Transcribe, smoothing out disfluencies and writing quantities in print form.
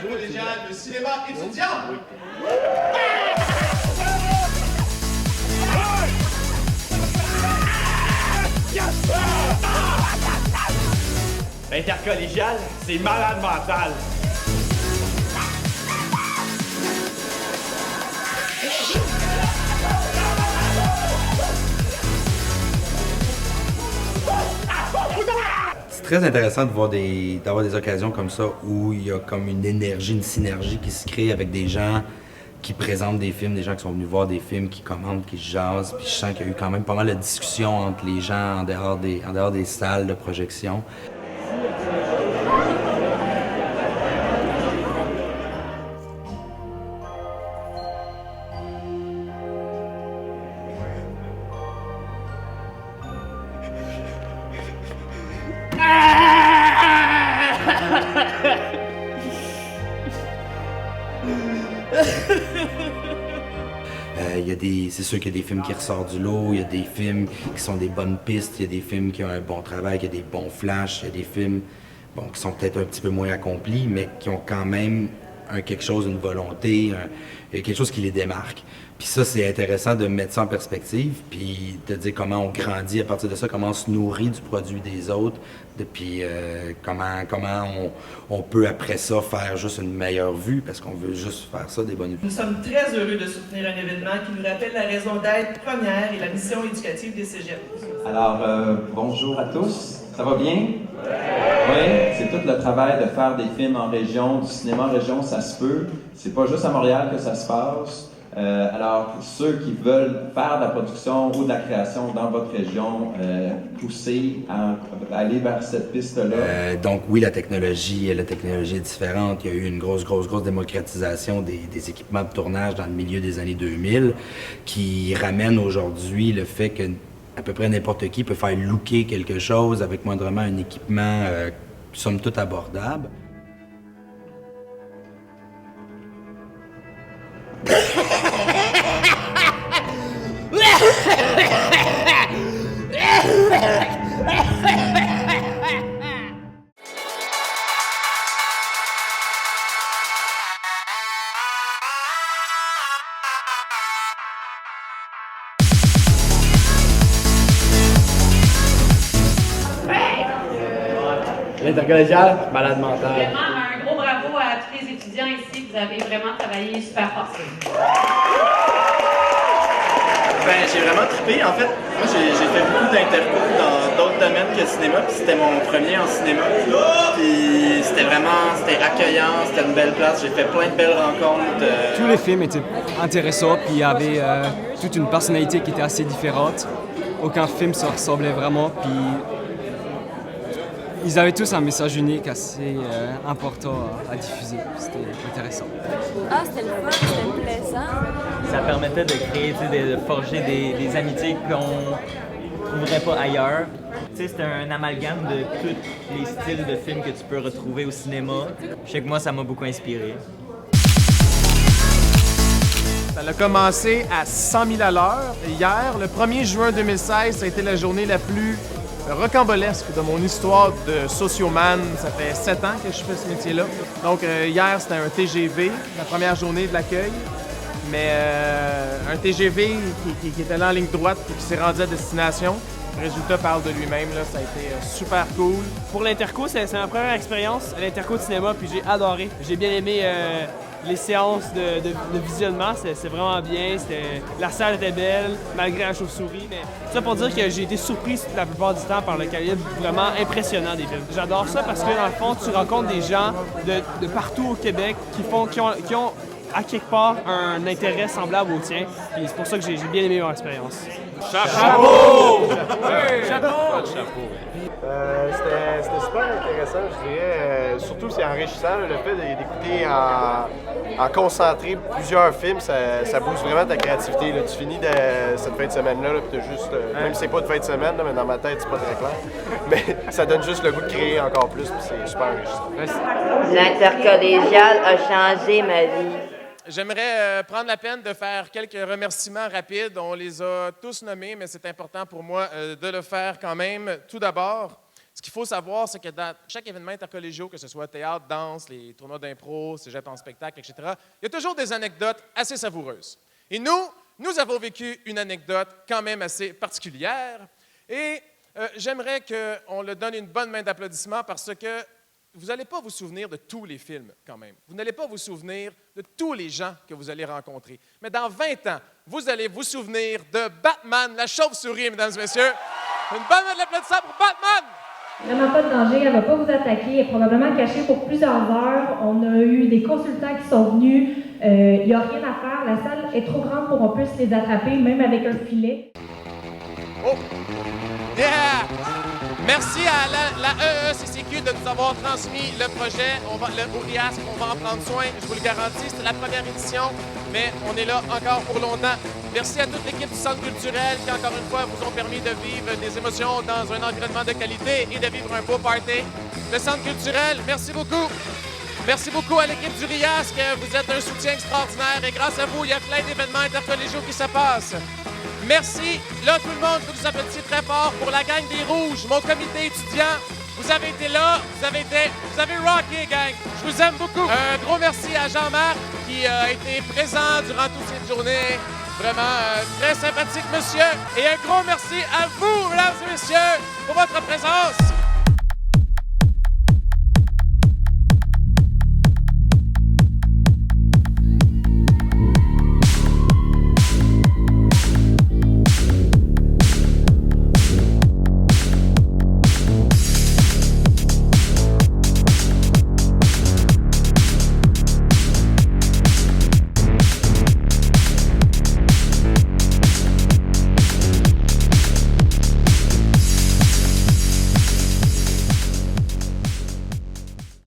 Intercollégiale de cinéma étudiant. L'intercollégiale, c'est malade mental. C'est très intéressant de voir d'avoir des occasions comme ça où il y a comme une énergie, une synergie qui se crée avec des gens qui présentent des films, des gens qui sont venus voir des films, qui commentent, qui jasent. Puis je sens qu'il y a eu quand même pas mal de discussions entre les gens en dehors des salles de projection. C'est sûr qu'il y a des films qui ressortent du lot, il y a des films qui sont des bonnes pistes, il y a des films qui ont un bon travail, il y a des bons flashs, il y a des films qui sont peut-être un petit peu moins accomplis, mais qui ont quand même quelque chose, une volonté, quelque chose qui les démarque. Puis ça, c'est intéressant de mettre ça en perspective, puis de dire comment on grandit à partir de ça, comment on se nourrit du produit des autres, puis comment on peut après ça faire juste une meilleure vue, parce qu'on veut juste faire ça, des bonnes vues. Nous sommes très heureux de soutenir un événement qui nous rappelle la raison d'être première et la mission éducative des cégeps. Alors, bonjour à tous. Ça va bien? Oui, c'est tout le travail de faire des films en région, du cinéma en région, ça se peut. C'est pas juste à Montréal que ça se passe. Alors, pour ceux qui veulent faire de la production ou de la création dans votre région, poussez à aller vers cette piste-là. Donc oui, la technologie est différente. Il y a eu une grosse démocratisation des équipements de tournage dans le milieu des années 2000 qui ramène aujourd'hui le fait que à peu près n'importe qui peut faire looker quelque chose avec moindrement un équipement somme toute abordable. L'intercollégiale, malade mental. Vraiment, un gros bravo à tous les étudiants ici. Vous avez vraiment travaillé super fort. Ben, j'ai vraiment trippé. En fait, moi, j'ai fait beaucoup d'interco dans d'autres domaines que le cinéma, puis c'était mon premier en cinéma. Puis c'était accueillant, c'était une belle place. J'ai fait plein de belles rencontres. Tous les films étaient intéressants, puis il y avait toute une personnalité qui était assez différente. Aucun film se ressemblait vraiment, puis ils avaient tous un message unique assez important à diffuser. C'était intéressant. Ah, c'était le fun, c'était plaisant. Ça permettait de créer, de forger des amitiés qu'on ne trouverait pas ailleurs. C'est un amalgame de tous les styles de films que tu peux retrouver au cinéma. Je sais que moi, ça m'a beaucoup inspiré. Ça a commencé à 100 000 à l'heure. Hier, le 1er juin 2016, ça a été la journée la plus rocambolesque de mon histoire de socioman. Ça fait 7 ans que je fais ce métier-là. Donc hier, c'était un TGV, la première journée de l'accueil. Mais un TGV qui était là en ligne droite et qui s'est rendu à destination. Le résultat parle de lui-même, là, ça a été super cool. Pour l'Interco, c'est ma première expérience à l'Interco de cinéma, puis j'ai adoré. J'ai bien aimé les séances de visionnement, c'est vraiment bien. La salle était belle, malgré la chauve-souris. Mais ça pour dire que j'ai été surpris la plupart du temps par le calibre vraiment impressionnant des films. J'adore ça parce que dans le fond, tu rencontres des gens de partout au Québec qui ont à quelque part un intérêt semblable au tien. Puis c'est pour ça que j'ai bien aimé mon expérience. Chapeau! Chapeau! C'était super intéressant, je dirais. Surtout, c'est enrichissant le fait d'écouter en concentré plusieurs films, ça booste vraiment ta créativité. Là. Tu finis cette fin de semaine-là, puis t'as juste. Même si c'est pas de fin de semaine, là, mais dans ma tête, c'est pas très clair. Mais ça donne juste le goût de créer encore plus, puis c'est super enrichissant. L'intercollégial a changé ma vie. J'aimerais prendre la peine de faire quelques remerciements rapides. On les a tous nommés, mais c'est important pour moi de le faire quand même. Tout d'abord, Ce qu'il faut savoir, c'est que dans chaque événement intercollégial, que ce soit théâtre, danse, les tournois d'impro, cégep en spectacle, etc., il y a toujours des anecdotes assez savoureuses. Et nous avons vécu une anecdote quand même assez particulière. Et j'aimerais qu'on le donne une bonne main d'applaudissement parce que vous n'allez pas vous souvenir de tous les films quand même. Vous n'allez pas vous souvenir de tous les gens que vous allez rencontrer. Mais dans 20 ans, vous allez vous souvenir de Batman, la chauve-souris, mesdames et messieurs. Une bonne main d'applaudissement pour Batman! Vraiment pas de danger, elle ne va pas vous attaquer, elle est probablement cachée pour plusieurs heures. On a eu des consultants qui sont venus, il n'y a rien à faire, la salle est trop grande pour qu'on puisse les attraper, même avec un filet. Oh! Yeah! Merci à la EECCQ de nous avoir transmis le projet. Au RIASC, on va en prendre soin, je vous le garantis. C'est la première édition, mais on est là encore pour longtemps. Merci à toute l'équipe du Centre culturel qui, encore une fois, vous ont permis de vivre des émotions dans un environnement de qualité et de vivre un beau party. Le Centre culturel, merci beaucoup. Merci beaucoup à l'équipe du RIASC. Vous êtes un soutien extraordinaire et grâce à vous, il y a plein d'événements intercollégiaux qui se passent. Merci. Là, tout le monde, je vous applaudis très fort pour la gang des Rouges, mon comité étudiant. Vous avez été là, vous avez rocké, gang. Je vous aime beaucoup. Un gros merci à Jean-Marc qui a été présent durant toute cette journée. Vraiment très sympathique, monsieur. Et un gros merci à vous, mesdames et messieurs, pour votre présence.